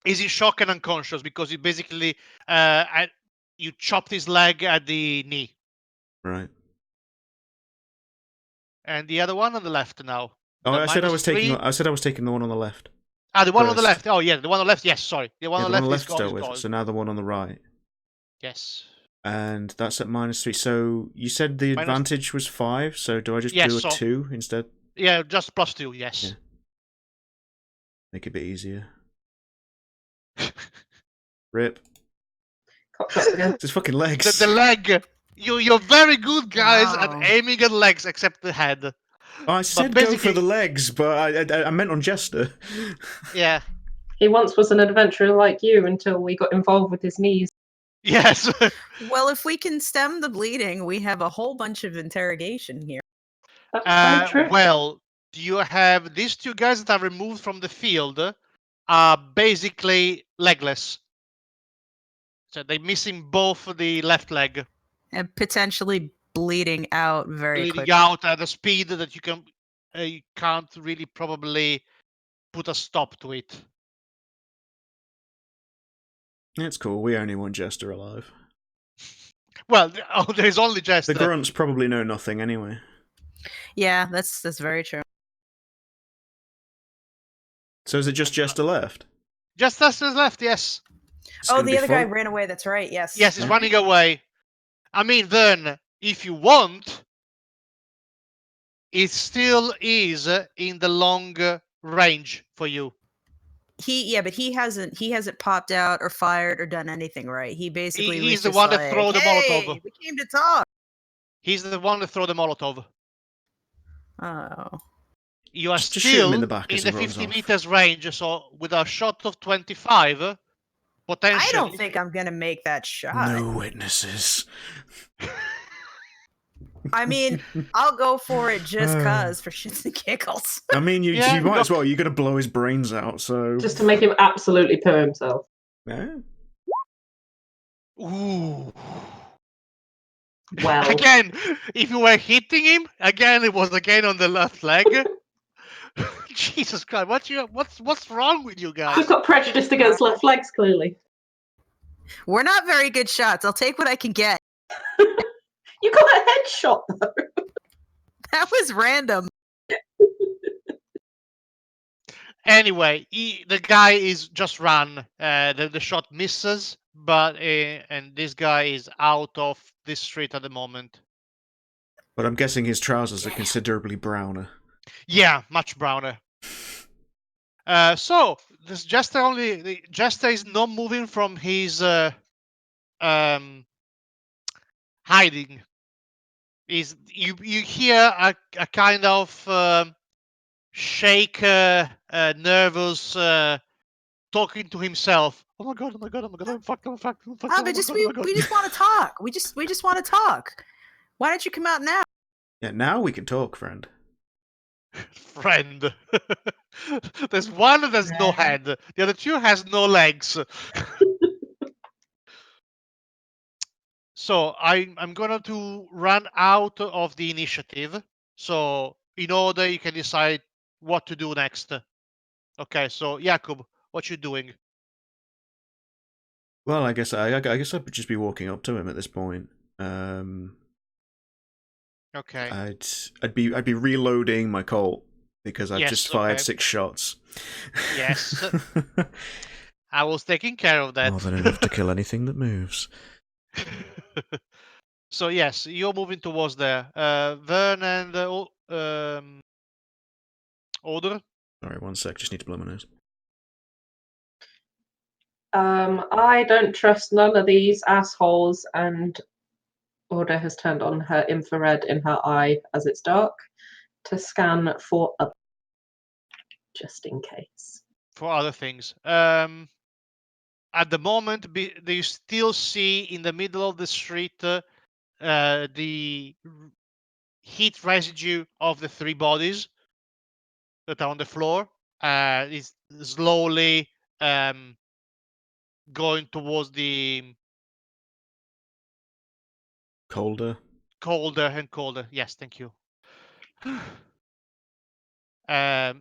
S4: He's in shock and unconscious because you basically you chopped his leg at the knee.
S1: Right.
S4: And the other one on the left now.
S1: Oh, I said I was taking.
S4: -3.
S1: I said I was taking the one on the left.
S4: Ah, the one on the
S1: first.
S4: left. Oh yeah, the one on the left. Yes, sorry. The one
S1: Yeah,
S4: on
S1: the
S4: the
S1: one
S4: left is
S1: dealt
S4: gone.
S1: with. So now the one on the right.
S4: Yes.
S1: And that's at -3. So you said the advantage was 5. So do I just do a 2 instead?
S4: Yeah, just +2. Yes.
S1: Yeah. Make it a bit easier. Rip. It's his fucking legs.
S4: The leg. You're very good, guys,
S3: Wow.
S4: at aiming at legs, except the head.
S1: Oh, I said go for the legs, but I meant on Jester.
S4: Yeah.
S2: He once was an adventurer like you until we got involved with his knees.
S4: Yes.
S3: Well, if we can stem the bleeding, we have a whole bunch of interrogation here.
S2: That's very true.
S4: Well, you have these two guys that are removed from the field are basically legless. So they're missing both the left leg,
S3: And potentially bleeding out very
S4: bleeding
S3: quickly.
S4: out at a speed that you can't really probably put a stop to it.
S1: It's cool. We only want Jester alive.
S4: Well, there's only
S1: The
S4: Jester.
S1: grunts probably know nothing anyway.
S3: Yeah, that's very true.
S1: So is it just Jester left?
S4: Jester's left, yes.
S1: It's
S3: Oh,
S1: gonna
S3: the
S1: be
S3: other guy
S1: fun.
S3: ran away. That's right. Yes.
S4: Yes, he's
S1: Yeah.
S4: running away. I mean, Vern, if you want, it still is in the long range for you.
S3: But he hasn't popped out or fired or done anything, right? He basically was
S4: He's the
S3: just
S4: one that
S3: like,
S4: throw the
S3: "Hey,
S4: Molotov.
S3: we came to talk."
S4: He's the one that throw the Molotov.
S3: Oh.
S4: You are
S1: Just shoot him in
S4: still
S1: the back as
S4: in
S1: he
S4: the
S1: runs
S4: 50
S1: off.
S4: meters range, so with a shot of 25,
S3: I
S4: potentially.
S3: don't think I'm gonna make that shot.
S1: No witnesses.
S3: I mean, I'll go for it just cause for shits and giggles.
S1: I mean, you
S4: Yeah,
S1: might
S4: go-
S1: as well. You're gonna blow his brains out. So
S2: Just to make him absolutely poo himself.
S1: yeah.
S4: Ooh.
S2: Well,
S4: Again, if you were hitting him, again it was again on the left leg. Jesus Christ, what's wrong with you
S2: I've
S4: guys?
S2: got prejudice against left legs, clearly.
S3: We're not very good shots. I'll take what I can get.
S2: You got a headshot, though.
S3: That was random.
S4: Anyway, the guy is just run. The shot misses, but and this guy is out of this street at the moment.
S1: But I'm guessing his trousers are considerably browner.
S4: Yeah, much browner. So this Jester is not moving from his hiding. Is you hear a kind of shake, nervous, talking to himself. Oh my god! Oh my god! Oh my god! I'm fucked! I'm fucked! I'm fucked!
S3: Oh,
S4: Oh
S3: but
S4: my god! Oh my god!
S3: we just want to talk. We just want to talk. Why don't you come out now?
S1: Yeah, now we can talk, friend.
S4: Friend. There's one that has no head. The other two has no legs. So I'm gonna to run out of the initiative. So in order you can decide what to do next. Okay, so Jakub, what you doing?
S1: Well, I guess I'd just be walking up to him at this point.
S4: Okay.
S1: I'd be reloading my Colt because I've
S4: Yes,
S1: just fired
S4: okay.
S1: 6 shots.
S4: Yes. I was taking care of that.
S1: More than enough to kill anything that moves.
S4: So yes, you're moving towards there. Vern and Oder.
S1: Sorry, one sec. Just need to blow my nose.
S2: I don't trust none of these assholes, and Order has turned on her infrared in her eye as it's dark to scan for a just in case.
S4: For other things. At the moment, you still see in the middle of the street the heat residue of the 3 bodies that are on the floor. Is slowly going towards the
S1: Colder.
S4: colder and colder. Yes, thank you.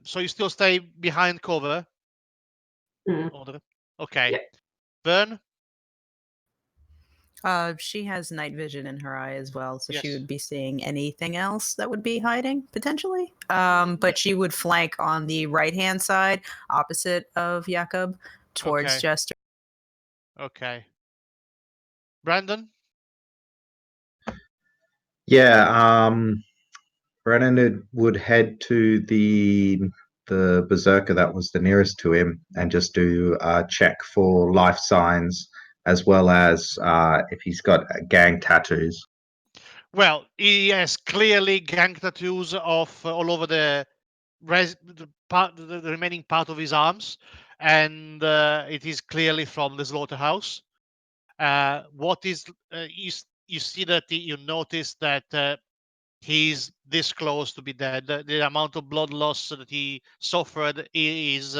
S4: So you still stay behind cover?
S2: Mm.
S4: Oder? Okay.
S2: Yeah.
S4: Vern?
S3: She has night vision in her eye as well, so she
S4: Yes.
S3: would be seeing anything else that would be hiding potentially. But she would flank on the right hand side, opposite of Jakob, towards
S4: Okay.
S3: Jester.
S4: Okay. Brandon?
S5: Yeah, Brennan would head to the berserker that was the nearest to him and just do a check for life signs as well as if he's got gang tattoos.
S4: Well, he has clearly gang tattoos of all over the remaining part of his arms, and it is clearly from the slaughterhouse. What is you see that you notice that he's this close to be dead. The amount of blood loss that he suffered is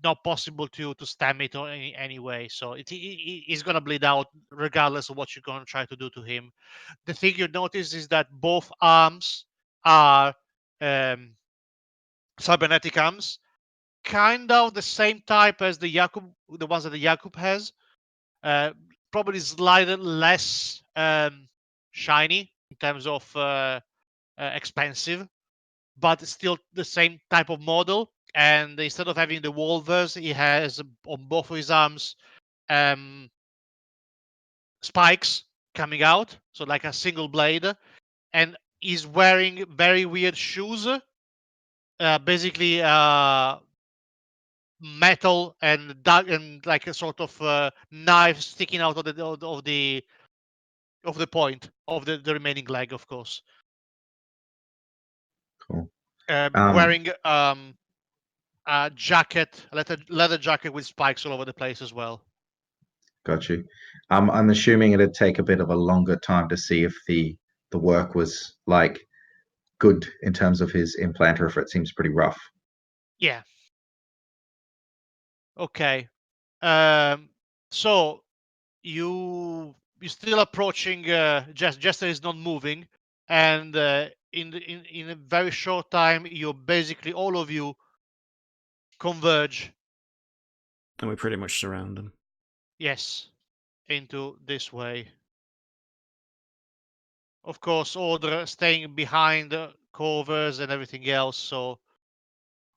S4: not possible to stem it or any way. So he's gonna bleed out regardless of what you're gonna try to do to him. The thing you notice is that both arms are um, cybernetic arms, kind of the same type as the ones that the Jakub has. Uh, Probably slightly less shiny in terms of expensive, but still the same type of model. And instead of having the walvers, he has on both of his arms spikes coming out, so like a single blade. And he's wearing very weird shoes, basically metal and dark and like a sort of knife sticking out of the point of the remaining leg, of course.
S5: Cool.
S4: Wearing a jacket, leather jacket with spikes all over the place as well.
S5: Got you. I'm assuming it'd take a bit of a longer time to see if the work was like good in terms of his implant, or if it seems pretty rough.
S4: Yeah. Okay. So you're still approaching. Jester is not moving, and in a very short time, you're basically all of you converge.
S1: And we pretty much surround them.
S4: Yes, into this way. Of course, order staying behind covers and everything else. So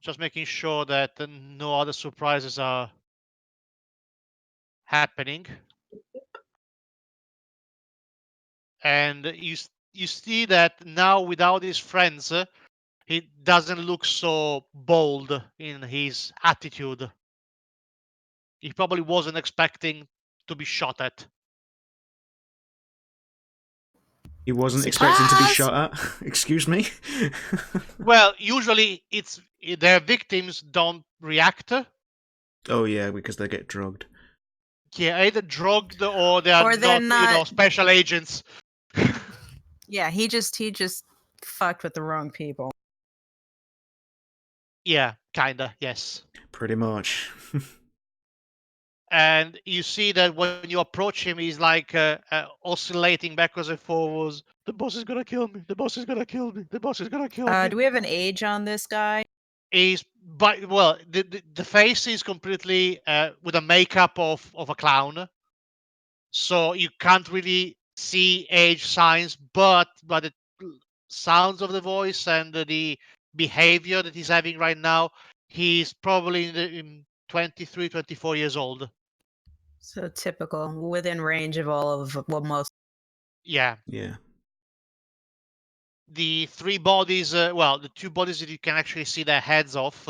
S4: just making sure that no other surprises are happening. And you see that now without his friends, he doesn't look so bold in his attitude. He probably wasn't expecting to be shot at.
S1: He wasn't expecting to be
S3: Surprise!
S1: shot at. Excuse me.
S4: Well, usually it's their victims don't react.
S1: Oh yeah, because they get drugged.
S4: Yeah, either drugged or they are
S3: Or they're
S4: not,
S3: not-
S4: special agents.
S3: Yeah, he just fucked with the wrong people.
S4: Yeah, kinda, yes.
S1: Pretty much.
S4: And you see that when you approach him, he's like oscillating backwards and forwards. The boss is gonna kill me. The boss is gonna kill me. The boss is gonna kill me.
S3: Do we have an age on this guy?
S4: The face is completely with a makeup of a clown, so you can't really see age signs, but by the sounds of the voice and the behavior that he's having right now, he's probably in 23, 24 years old.
S3: So typical, within range of all of most.
S4: Yeah.
S1: Yeah.
S4: The three bodies, the two bodies that you can actually see their heads off,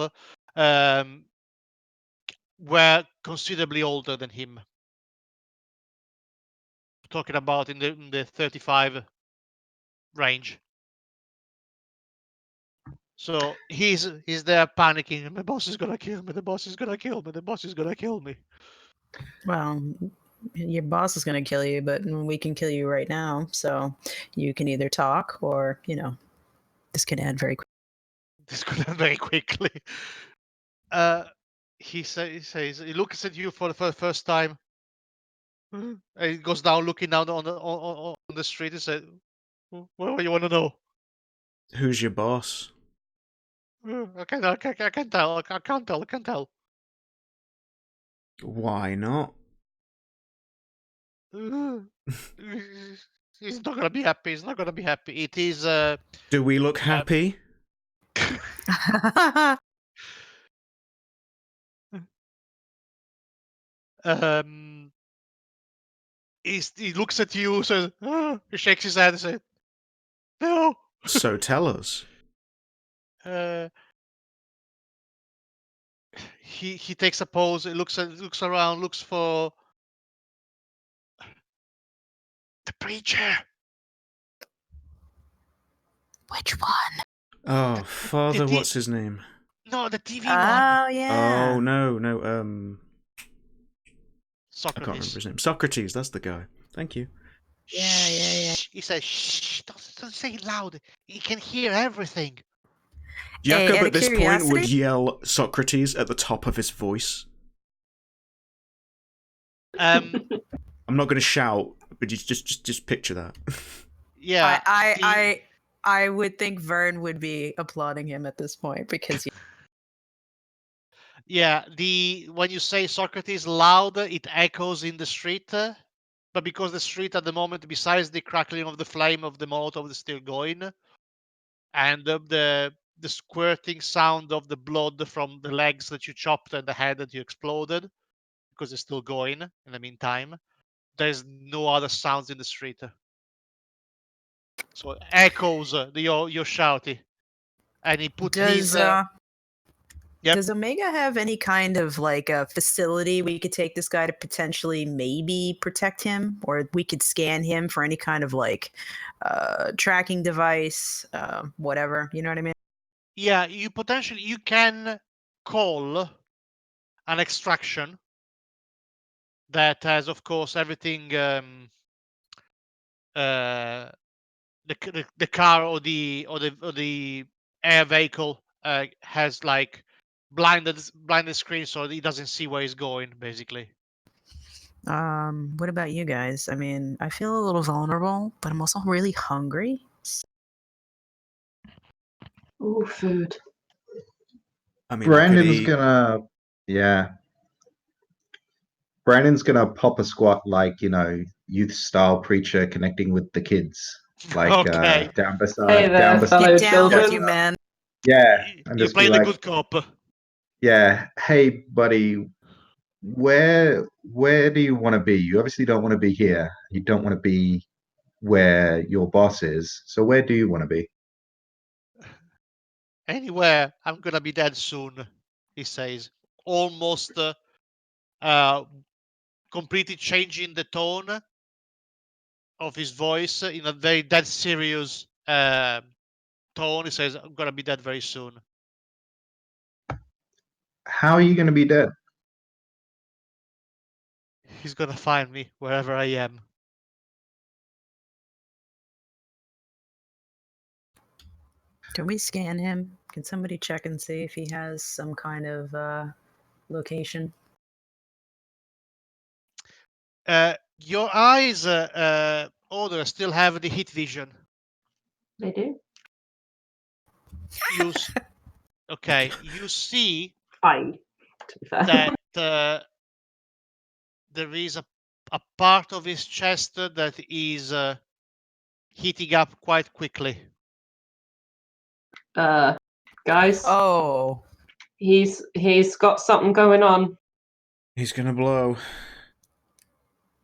S4: were considerably older than him. Talking about in the 35 range. So he's there panicking. My boss is gonna kill me. The boss is gonna kill me. The boss is gonna kill me.
S3: Well, your boss is going to kill you, but we can kill you right now. So you can either talk or, this can end very quickly.
S4: This could end very quickly. He says he looks at you for the first time. And he goes down, looking down on the street, and says, "What do you want to know?"
S1: Who's your boss?
S4: I can't tell. I can't tell. I can't tell.
S1: Why not?
S4: He's not gonna be happy. He's not gonna be happy. It is.
S1: Do we look happy?
S4: Um. He looks at you, says, he shakes his head, and says, "No."
S1: So tell us.
S4: He takes a pose. He looks around, looks for the preacher.
S3: Which one?
S1: Oh, Father,
S4: Did he-
S1: what's his name?
S4: No, the TV one.
S3: Oh, yeah.
S1: Oh no. I can't remember
S4: Socrates.
S1: his name. Socrates, that's the guy. Thank you.
S3: Yeah.
S4: Shh. He says, shh, don't say it loud. He can hear everything.
S3: Hey,
S1: Jacob
S3: out
S1: at
S3: of
S1: this point would
S3: curiosity?
S1: yell Socrates at the top of his voice.
S4: Um,
S1: I'm not going to shout, but you just picture that.
S4: yeah.
S3: I would think Vern would be applauding him at this point because
S4: Yeah, when you say Socrates loud, it echoes in the street. But because the street at the moment, besides the crackling of the flame of the Molotov, is still going, and the squirting sound of the blood from the legs that you chopped and the head that you exploded, because it's still going in the meantime, there's no other sounds in the street. So it echoes your shouty. And he put his... Yep.
S3: Does Omega have any kind of like a facility we could take this guy to potentially maybe protect him, or we could scan him for any kind of like tracking device, whatever? You know what I mean?
S4: Yeah, you can call an extraction that has, of course, everything. The car or the air vehicle has like blinded screen, so he doesn't see where he's going, basically.
S3: What about you guys? I mean, I feel a little vulnerable, but I'm also really hungry.
S2: Ooh, food.
S1: I mean, I could
S5: Brandon's
S1: eat.
S5: gonna, yeah. Brandon's gonna pop a squat like youth style preacher connecting with the kids, like
S4: Okay.
S5: down
S2: Hey
S5: beside,
S2: there, fellow
S3: Get down with
S2: children.
S3: you, man.
S5: yeah, and
S4: You
S5: just be
S4: play the
S5: like,
S4: good cop.
S5: yeah, hey buddy, where do you want to be? You obviously don't want to be here. You don't want to be where your boss is. So where do you want to be?
S4: Anywhere, I'm gonna be dead soon, he says, almost uh, completely changing the tone of his voice in a very dead serious tone. He says, I'm gonna be dead very soon.
S5: How are you going to be dead?
S4: He's gonna find me wherever I am.
S3: Can we scan him? Can somebody check and see if he has some kind of location?
S4: Your eyes, Order, still have the heat vision.
S2: They do.
S4: Okay, you see
S2: Fine, to be fair.
S4: that there is a part of his chest that is heating up quite quickly.
S2: Guys,
S3: Oh,
S2: he's got something going on.
S1: He's gonna blow.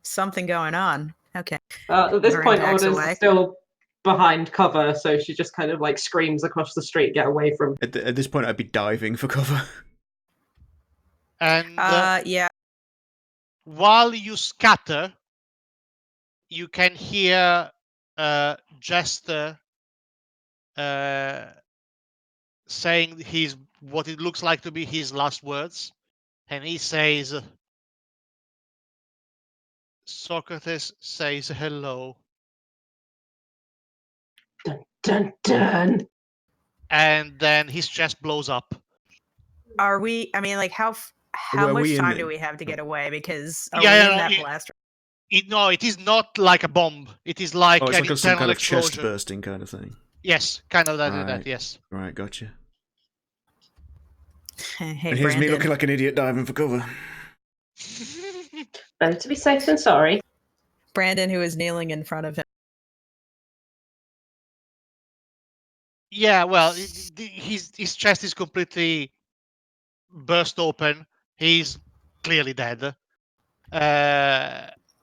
S3: something going on. Okay.
S2: At this
S3: Vern
S2: point,
S3: backs
S2: Order's
S3: away.
S2: still behind cover, so she just kind of like screams across the street, "Get away from!"
S1: At this point, I'd be diving for cover.
S4: And
S3: Yeah.
S4: while you scatter, you can hear Jester saying what it looks like to be his last words, and he says, Socrates says hello,
S2: Dun dun dun.
S4: and then his chest blows up.
S3: Are we? I mean, like, how
S1: Were
S3: much
S1: we in
S3: time
S1: the-
S3: do we have to get away? Because are
S4: Yeah,
S3: we
S4: yeah,
S3: in
S4: no,
S3: that blast?
S4: No, it is not like a bomb. It is like
S1: Oh, it's
S4: an
S1: like some
S4: internal
S1: kind of chest
S4: explosion.
S1: bursting kind of thing.
S4: Yes, kind of that.
S1: Right.
S4: Yes.
S1: Right, gotcha.
S3: Hey,
S1: And here's me
S3: Brandon.
S1: looking like an idiot diving for cover.
S2: Better to be safe than sorry.
S3: Brandon, who is kneeling in front of him.
S4: Yeah, well, his chest is completely burst open. He's clearly dead.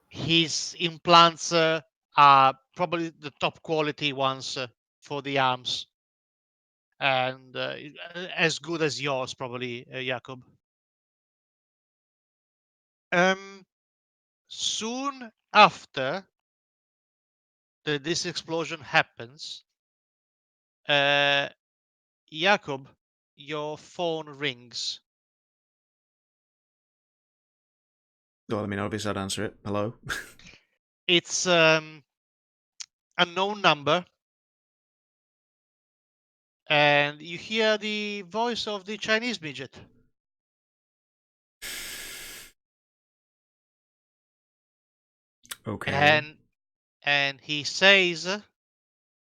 S4: His implants are probably the top quality ones for the arms, and as good as yours, probably, Jakob. Soon after this explosion happens, Jakob, your phone rings.
S1: Well, I mean, obviously I'd answer it. Hello?
S4: It's a known number, and you hear the voice of the Chinese midget.
S1: Okay.
S4: And he says,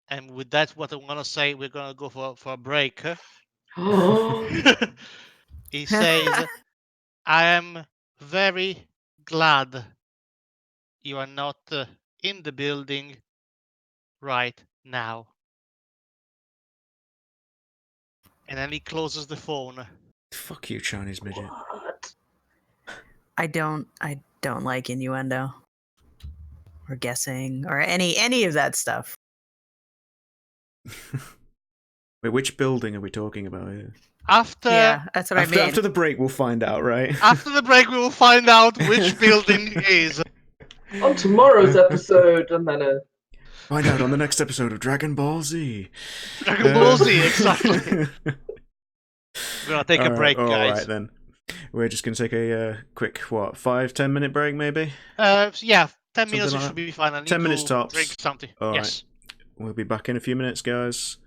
S4: and with that, what I'm gonna say, we're gonna go for a break. He says, "I am very glad you are not in the building right now." And then he closes the phone.
S1: Fuck you, Chinese midget.
S2: What?
S3: I don't like innuendo or guessing or any of that stuff.
S1: Wait, which building are we talking about here?
S3: Yeah, that's what I mean.
S1: After the break, we'll find out, right?
S4: After the break, we will find out which building it is.
S2: On tomorrow's episode, and then
S1: Find out on the next episode of Dragon Ball Z.
S4: Dragon Ball Z, exactly. We're gonna take a break, guys.
S1: Alright then. We're just going to take a quick, 5-10 minute break maybe?
S4: Yeah, 10
S1: Something
S4: minutes
S1: like
S4: should
S1: that.
S4: be fine. I need
S1: 10 minutes
S4: to
S1: tops.
S4: drink something.
S1: All right.
S4: Yes.
S1: We'll be back in a few minutes, guys.